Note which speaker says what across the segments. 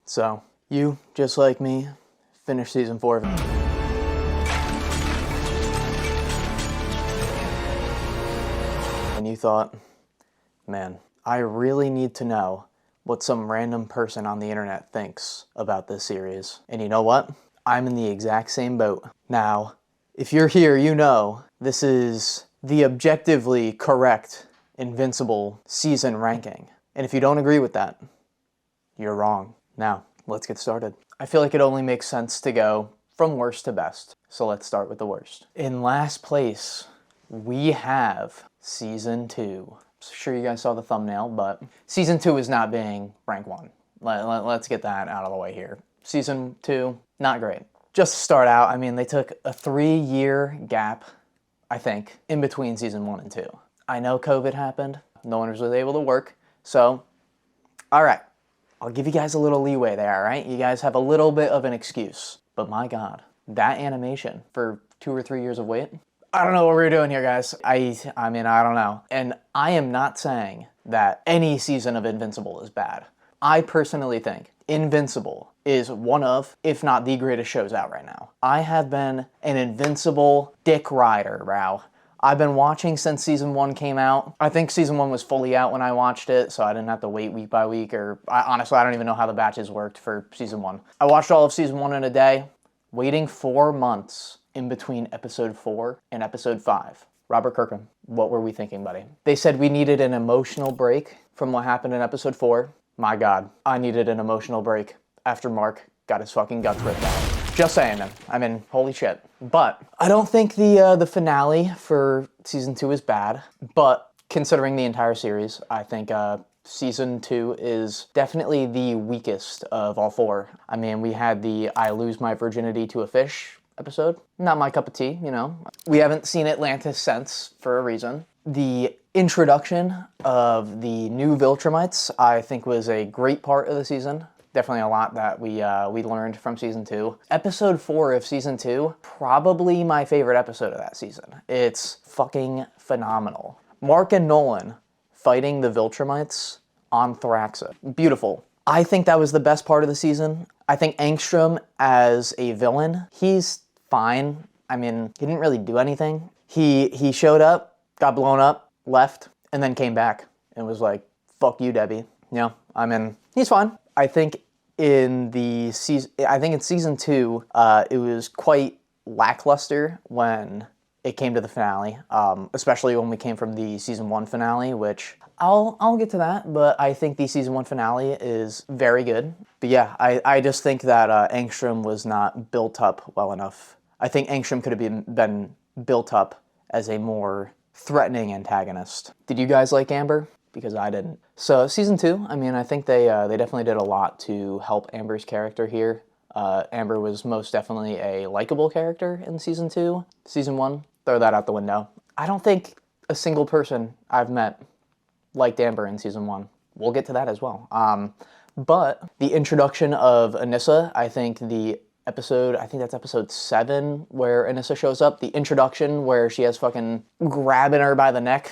Speaker 1: So, you, just like me, finished season 4 of and you thought, man, I really need to know what some random person on the internet thinks about this series. And you know what? I'm in the exact same boat. Now, if you're here, you know this is the objectively correct Invincible season ranking. And if you don't agree with that, you're wrong. Now, let's get started. I feel like it only makes sense to go from worst to best. So let's start with the worst. In last place, we have Season 2. I'm sure you guys saw the thumbnail, but Season 2 is not being rank 1. Let's get that out of the way here. Season 2, not great. Just to start out, I mean, they took a 3-year gap, I think, in between Season 1 and 2. I know COVID happened. No one was really able to work. So, all right. I'll give you guys a little leeway there, all right? You guys have a little bit of an excuse. But my God, that animation for 2 or 3 years of wait, I don't know what we're doing here, guys. I mean, I don't know. And I am not saying that any season of Invincible is bad. I personally think Invincible is one of, if not the greatest shows out right now. I have been an Invincible dick rider, bro. I've been watching since Season 1 came out. I think Season 1 was fully out when I watched it, so I didn't have to wait week by week, honestly, I don't even know how the batches worked for Season 1. I watched all of Season 1 in a day, waiting 4 months in between Episode 4 and Episode 5. Robert Kirkham, what were we thinking, buddy? They said we needed an emotional break from what happened in Episode 4. My God, I needed an emotional break after Mark got his fucking guts ripped out. Just saying, man. I mean, holy shit. But I don't think the finale for Season 2 is bad. But considering the entire series, I think Season 2 is definitely the weakest of all 4. I mean, we had the I lose my virginity to a fish episode. Not my cup of tea, you know. We haven't seen Atlantis since, for a reason. The introduction of the new Viltrumites, I think, was a great part of the season. Definitely a lot that we learned from Season 2. Episode 4 of Season 2, probably my favorite episode of that season. It's fucking phenomenal. Mark and Nolan fighting the Viltrumites on Thraxa. Beautiful. I think that was the best part of the season. I think Angstrom as a villain, he's fine. I mean, he didn't really do anything. He showed up, got blown up, left, and then came back and was like, fuck you, Debbie. You know, I mean, he's fine. I think in Season 2, it was quite lackluster when it came to the finale, especially when we came from the Season 1 finale, which I'll get to that, but I think the Season 1 finale is very good. But yeah, I just think that Angstrom was not built up well enough. I think Angstrom could have been built up as a more threatening antagonist. Did you guys like Amber? Because I didn't. So Season 2, I mean, I think they definitely did a lot to help Amber's character here. Amber was most definitely a likable character in Season 2. Season 1, throw that out the window. I don't think a single person I've met liked Amber in Season 1. We'll get to that as well. But the introduction of Anissa, I think that's episode 7 where Anissa shows up. The introduction where she has fucking grabbing Amber by the neck.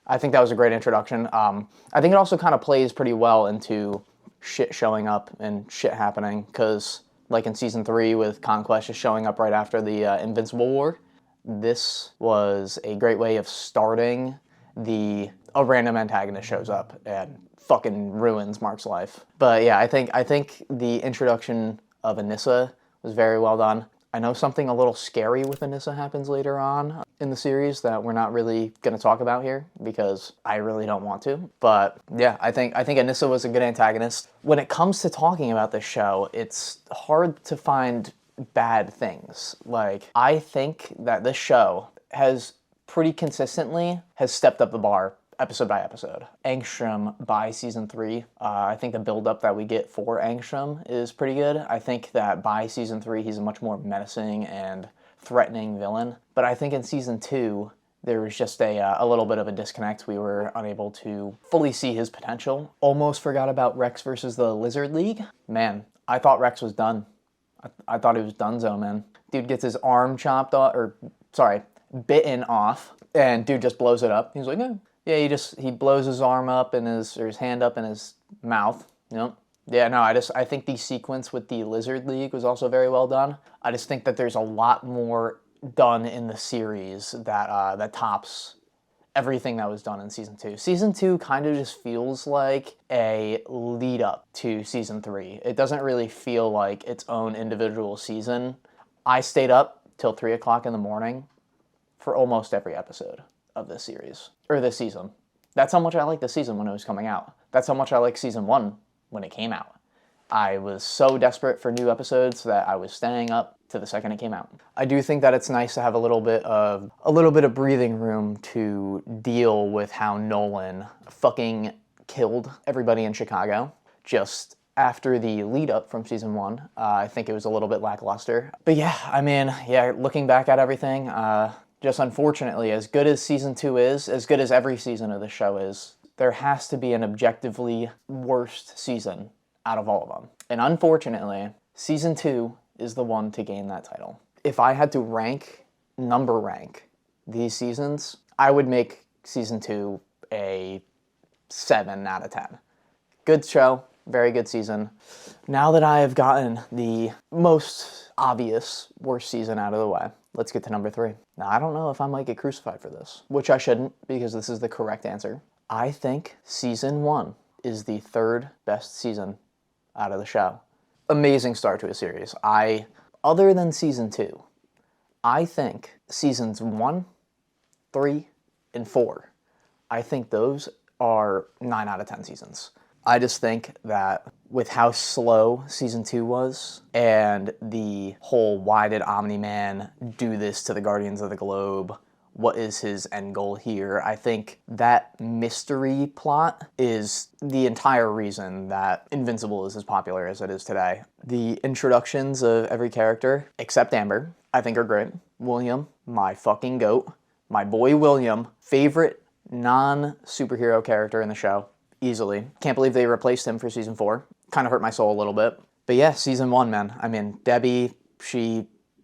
Speaker 1: I think that was a great introduction. I think it also kind of plays pretty well into shit showing up and shit happening, because like in Season 3 with Conquest just showing up right after the Invincible War, this was a great way of starting a random antagonist shows up and fucking ruins Mark's life. But yeah, I think the introduction of Anissa was very well done. I know something a little scary with Anissa happens later on in the series that we're not really going to talk about here because I really don't want to. But yeah, I think Anissa was a good antagonist. When it comes to talking about this show, it's hard to find bad things. Like, I think that this show has pretty consistently stepped up the bar episode by episode. Angstrom by Season 3, I think the build-up that we get for Angstrom is pretty good. I think that by Season 3, he's a much more menacing and threatening villain. But I think in Season 2, there was just a little bit of a disconnect. We were unable to fully see his potential. Almost forgot about Rex versus the Lizard League. Man, I thought Rex was done. I thought he was donezo, man. Dude gets his arm bitten off, and dude just blows it up. He's like, eh. Yeah, he blows his arm up and his hand up in his mouth. You know, Yeah, no, I think the sequence with the Lizard League was also very well done. I just think that there's a lot more done in the series that tops everything that was done in season 2. Season 2 kind of just feels like a lead up to season 3. It doesn't really feel like its own individual season. I stayed up till 3 o'clock in the morning for almost every episode of this series, or this season. That's how much I liked the season when it was coming out. That's how much I liked season 1 when it came out. I was so desperate for new episodes that I was staying up to the second it came out. I do think that it's nice to have a little bit of breathing room to deal with how Nolan fucking killed everybody in Chicago just after the lead up from season 1. I think it was a little bit lackluster. But yeah, I mean, yeah, looking back at everything, just unfortunately, as good as season 2 is, as good as every season of the show is, there has to be an objectively worst season out of all of them. And unfortunately, season 2 is the one to gain that title. If I had to number rank these seasons, I would make season 2 a 7 out of 10. Good show, very good season. Now that I have gotten the most obvious worst season out of the way, let's get to number 3. Now, I don't know if I might get crucified for this, which I shouldn't, because this is the correct answer. I think season 1 is the 3rd best season out of the show. Amazing start to a series. Other than season 2, I think seasons 1, 3, and 4, I think those are 9 out of 10 seasons. I just think that with how slow season 2 was, and the whole why did Omni-Man do this to the Guardians of the Globe, what is his end goal here, I think that mystery plot is the entire reason that Invincible is as popular as it is today. The introductions of every character, except Amber, I think are great. William, my fucking goat. My boy William, favorite non-superhero character in the show, easily. Can't believe they replaced him for season 4. Kind of hurt my soul a little bit. But yeah, season 1, man. I mean, Debbie,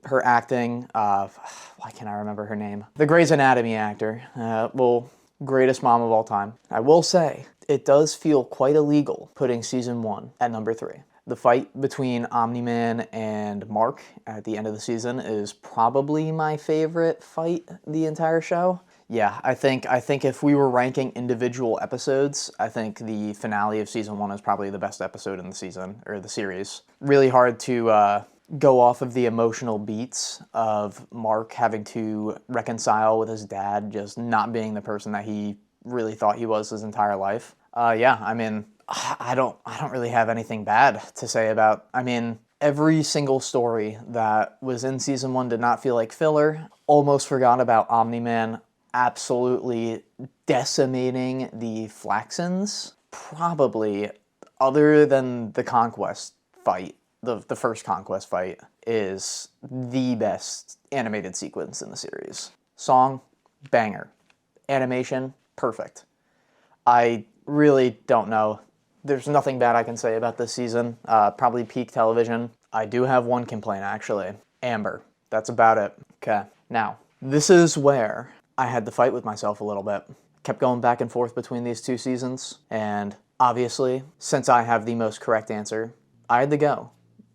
Speaker 1: her acting, why can't I remember her name? The Grey's Anatomy actor, greatest mom of all time. I will say, it does feel quite illegal putting season 1 at number 3. The fight between Omni-Man and Mark at the end of the season is probably my favorite fight the entire show. Yeah, I think if we were ranking individual episodes, I think the finale of season 1 is probably the best episode in the season, or the series. Really hard to go off of the emotional beats of Mark having to reconcile with his dad just not being the person that he really thought he was his entire life. Yeah, I mean, I don't really have anything bad to say about, I mean, every single story that was in season 1 did not feel like filler. Almost forgot about Omni-Man absolutely decimating the Flaxons. Probably, other than the Conquest fight, the first Conquest fight is the best animated sequence in the series. Song, banger. Animation, perfect. I really don't know. There's nothing bad I can say about this season. Probably peak television. I do have one complaint, actually. Amber. That's about it. Okay. Now, this is where I had to fight with myself a little bit. Kept going back and forth between these two seasons, and obviously, since I have the most correct answer, I had to go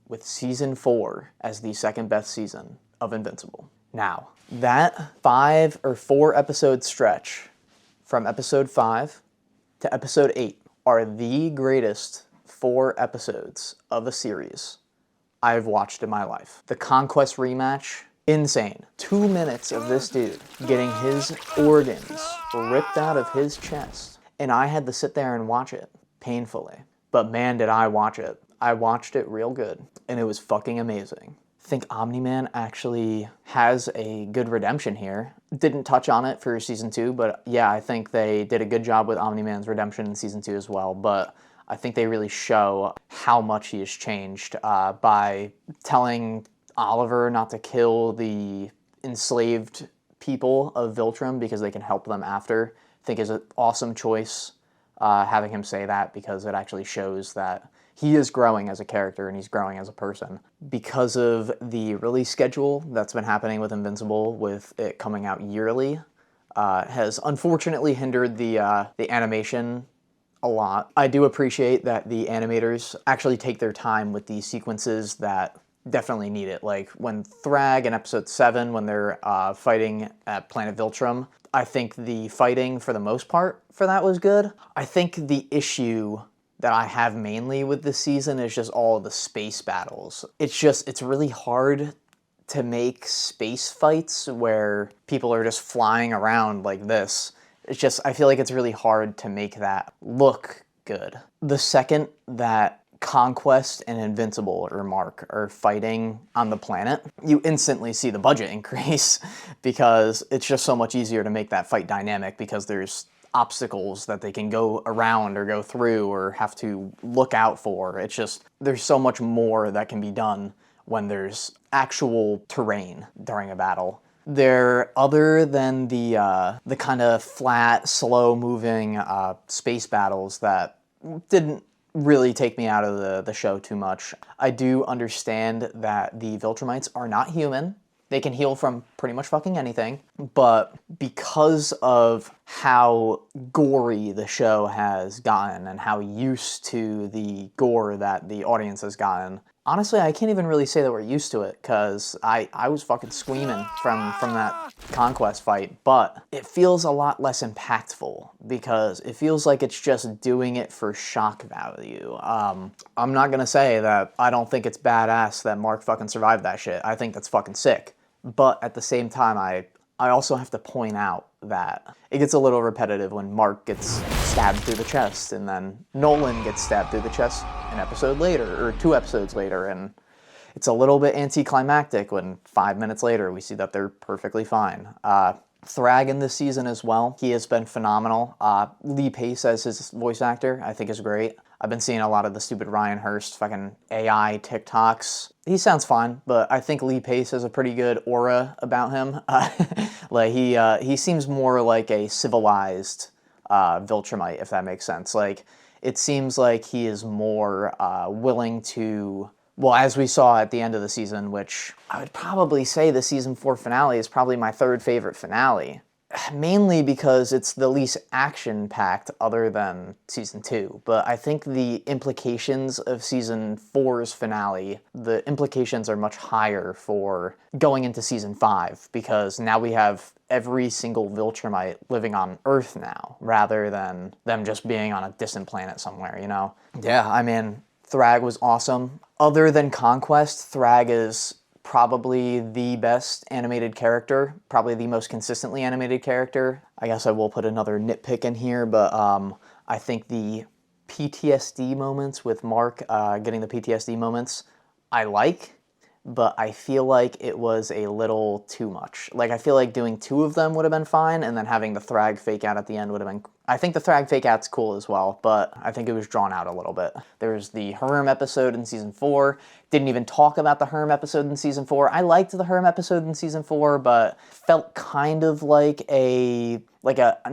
Speaker 1: with season 4 as the second best season of Invincible. Now, that 5 or 4 episode stretch from episode 5 to episode 8 are the greatest 4 episodes of a series I've watched in my life. The Conquest rematch, insane. 2 minutes of this dude getting his organs ripped out of his chest, and I had to sit there and watch it painfully. But man, did I watch it. I watched it real good, and it was fucking amazing. I think Omni-Man actually has a good redemption here. Didn't touch on it for season 2, but yeah, I think they did a good job with Omni-Man's redemption in season 2 as well, but I think they really show how much he has changed by telling Oliver not to kill the enslaved people of Viltrum because they can help them after. I think is an awesome choice having him say that, because it actually shows that he is growing as a character and he's growing as a person. Because of the release schedule that's been happening with Invincible, with it coming out yearly, has unfortunately hindered the animation a lot. I do appreciate that the animators actually take their time with these sequences that definitely need it. Like when Thrag in episode 7, when they're fighting at Planet Viltrum, I think the fighting for the most part for that was good. I think the issue that I have mainly with this season is just all the space battles. It's really hard to make space fights where people are just flying around like this. I feel like it's really hard to make that look good. The second that Conquest and Invincible or Mark are fighting on the planet, you instantly see the budget increase because it's just so much easier to make that fight dynamic because there's obstacles that they can go around or go through or have to look out for. There's so much more that can be done when there's actual terrain during a battle. Other than the kind of flat, slow-moving space battles that didn't really take me out of the show too much, I do understand that the Viltrumites are not human. They can heal from pretty much fucking anything, but because of how gory the show has gotten and how used to the gore that the audience has gotten, honestly, I can't even really say that we're used to it, because I was fucking screaming from that Conquest fight, but it feels a lot less impactful, because it feels like it's just doing it for shock value. I'm not gonna say that I don't think it's badass that Mark fucking survived that shit. I think that's fucking sick. But at the same time, I also have to point out that it gets a little repetitive when Mark gets stabbed through the chest, and then Nolan gets stabbed through the chest an episode later, or 2 episodes later, and it's a little bit anticlimactic when 5 minutes later we see that they're perfectly fine. Thrag in this season as well, he has been phenomenal. Lee Pace as his voice actor, I think is great. I've been seeing a lot of the stupid Ryan Hurst fucking AI TikToks. He sounds fine, but I think Lee Pace has a pretty good aura about him. Like he seems more like a civilized Viltrumite, if that makes sense. Like, it seems like he is more willing to, well, as we saw at the end of the season, which I would probably say the season 4 finale is probably my 3rd favorite finale. Mainly because it's the least action-packed other than season 2. But I think the implications of season 4's finale, the implications are much higher for going into season 5, because now we have every single Viltrumite living on Earth now, rather than them just being on a distant planet somewhere, you know? Yeah, I mean, Thrag was awesome. Other than Conquest, Thrag is probably the best animated character, probably the most consistently animated character. I guess I will put another nitpick in here, but I think the PTSD moments with Mark, getting the PTSD moments, I like, but I feel like it was a little too much. Like, I feel like doing 2 of them would have been fine, and then having the Thrag fake out at the end would have been... I think the Thrag fake out's cool as well, but I think it was drawn out a little bit. There's the Herm episode in season 4. Didn't even talk about the Herm episode in season 4. I liked the Herm episode in season 4, but felt kind of like an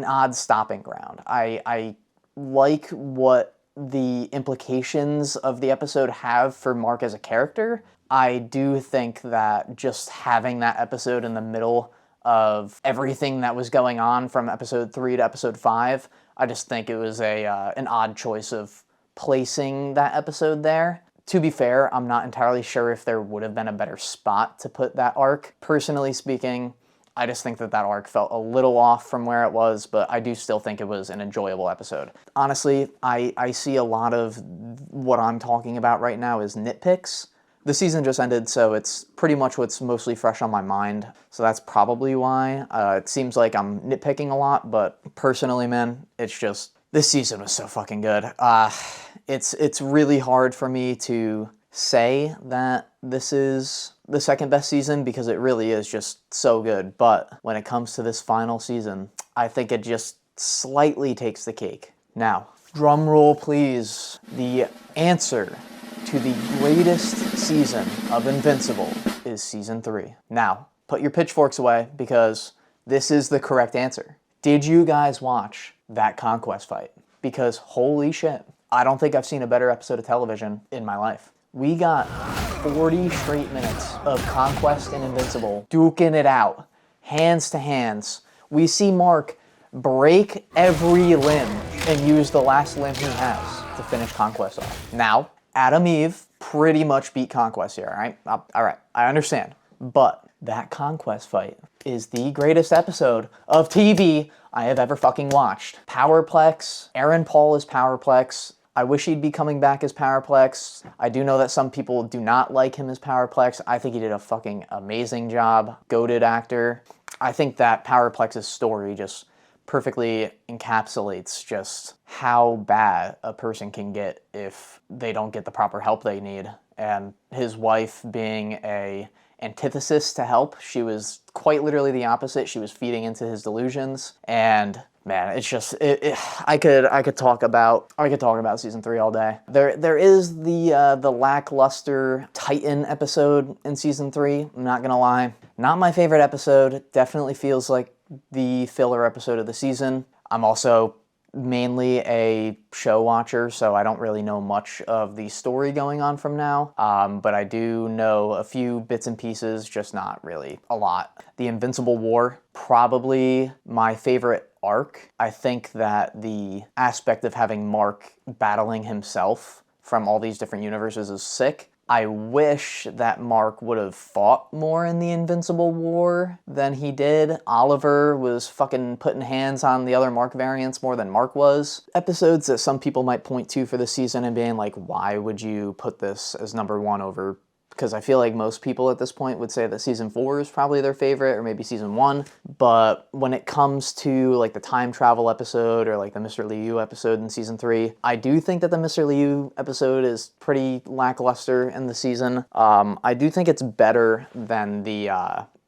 Speaker 1: odd stopping ground. I like what the implications of the episode have for Mark as a character. I do think that just having that episode in the middle of everything that was going on from episode 3 to episode 5, I just think it was an odd choice of placing that episode there. To be fair, I'm not entirely sure if there would have been a better spot to put that arc. Personally speaking, I just think that arc felt a little off from where it was, but I do still think it was an enjoyable episode. Honestly, I see a lot of what I'm talking about right now as nitpicks. The season just ended, so it's pretty much what's mostly fresh on my mind, so that's probably why. It seems like I'm nitpicking a lot, but personally, man, it's just, this season was so fucking good. It's really hard for me to say that this is the second best season, because it really is just so good, but when it comes to this final season, I think it just slightly takes the cake. Now, drum roll please, the answer to the greatest season of Invincible is season 3. Now, put your pitchforks away, because this is the correct answer. Did you guys watch that Conquest fight? Because holy shit, I don't think I've seen a better episode of television in my life. We got 40 straight minutes of Conquest and Invincible duking it out, hands to hands. We see Mark break every limb, and use the last limb he has to finish Conquest off. Now, Adam Eve pretty much beat Conquest here, all right? All right, I understand. But that Conquest fight is the greatest episode of TV I have ever fucking watched. Powerplex, Aaron Paul is Powerplex. I wish he'd be coming back as Powerplex. I do know that some people do not like him as Powerplex. I think he did a fucking amazing job. Goated actor. I think that Powerplex's story just perfectly encapsulates just how bad a person can get if they don't get the proper help they need. And his wife being a antithesis to help, she was quite literally the opposite. She was feeding into his delusions, and man, it's just I could talk about season 3 all day. There is the lackluster Titan episode in season 3. I'm not gonna lie, not my favorite episode. Definitely feels like the filler episode of the season. I'm also mainly a show watcher, so I don't really know much of the story going on from now, but I do know a few bits and pieces, just not really a lot. The Invincible War, probably my favorite arc. I think that the aspect of having Mark battling himself from all these different universes is sick. I wish that Mark would have fought more in the Invincible War than he did. Oliver was fucking putting hands on the other Mark variants more than Mark was. Episodes that some people might point to for the season and being like, why would you put this as number 1 over? Because I feel like most people at this point would say that season 4 is probably their favorite, or maybe season 1. But when it comes to like the time travel episode or like the Mr. Liu episode in season 3, I do think that the Mr. Liu episode is pretty lackluster in the season. I do think it's better than the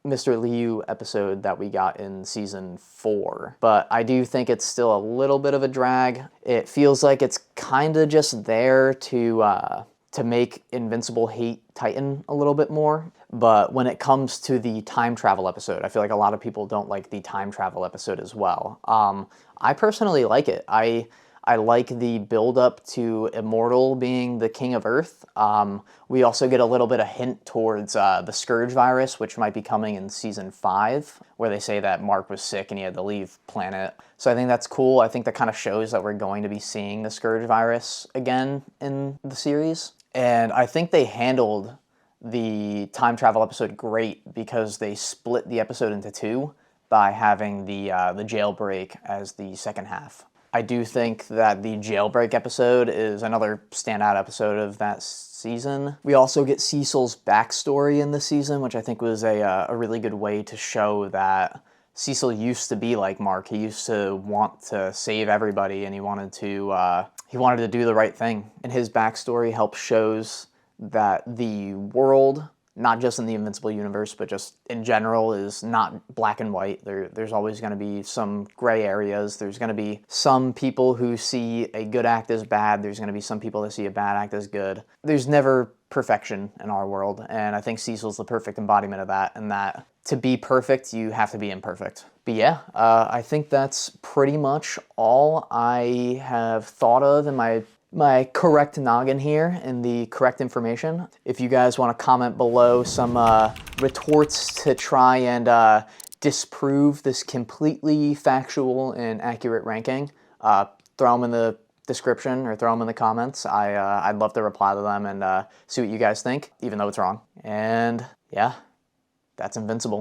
Speaker 1: Mr. Liu episode that we got in season 4. But I do think it's still a little bit of a drag. It feels like it's kind of just there to make Invincible hate Titan a little bit more. But when it comes to the time travel episode, I feel like a lot of people don't like the time travel episode as well. I personally like it. I like the build-up to Immortal being the king of Earth. We also get a little bit of hint towards the Scourge virus, which might be coming in season 5, where they say that Mark was sick and he had to leave planet. So I think that's cool. I think that kind of shows that we're going to be seeing the Scourge virus again in the series. And I think they handled the time travel episode great because they split the episode into 2 by having the jailbreak as the second half. I do think that the jailbreak episode is another standout episode of that season. We also get Cecil's backstory in the season, which I think was a really good way to show that Cecil used to be like Mark. He used to want to save everybody, and he wanted to do the right thing. And his backstory helps shows that the world, not just in the Invincible universe, but just in general, is not black and white. There's always going to be some gray areas. There's going to be some people who see a good act as bad. There's going to be some people that see a bad act as good. There's never perfection in our world, and I think Cecil's the perfect embodiment of that, and that to be perfect, you have to be imperfect. But yeah, I think that's pretty much all I have thought of in my correct noggin here and the correct information. If you guys want to comment below some retorts to try and disprove this completely factual and accurate ranking, throw them in the description or throw them in the comments. I'd love to reply to them and see what you guys think, even though it's wrong. And yeah, that's Invincible.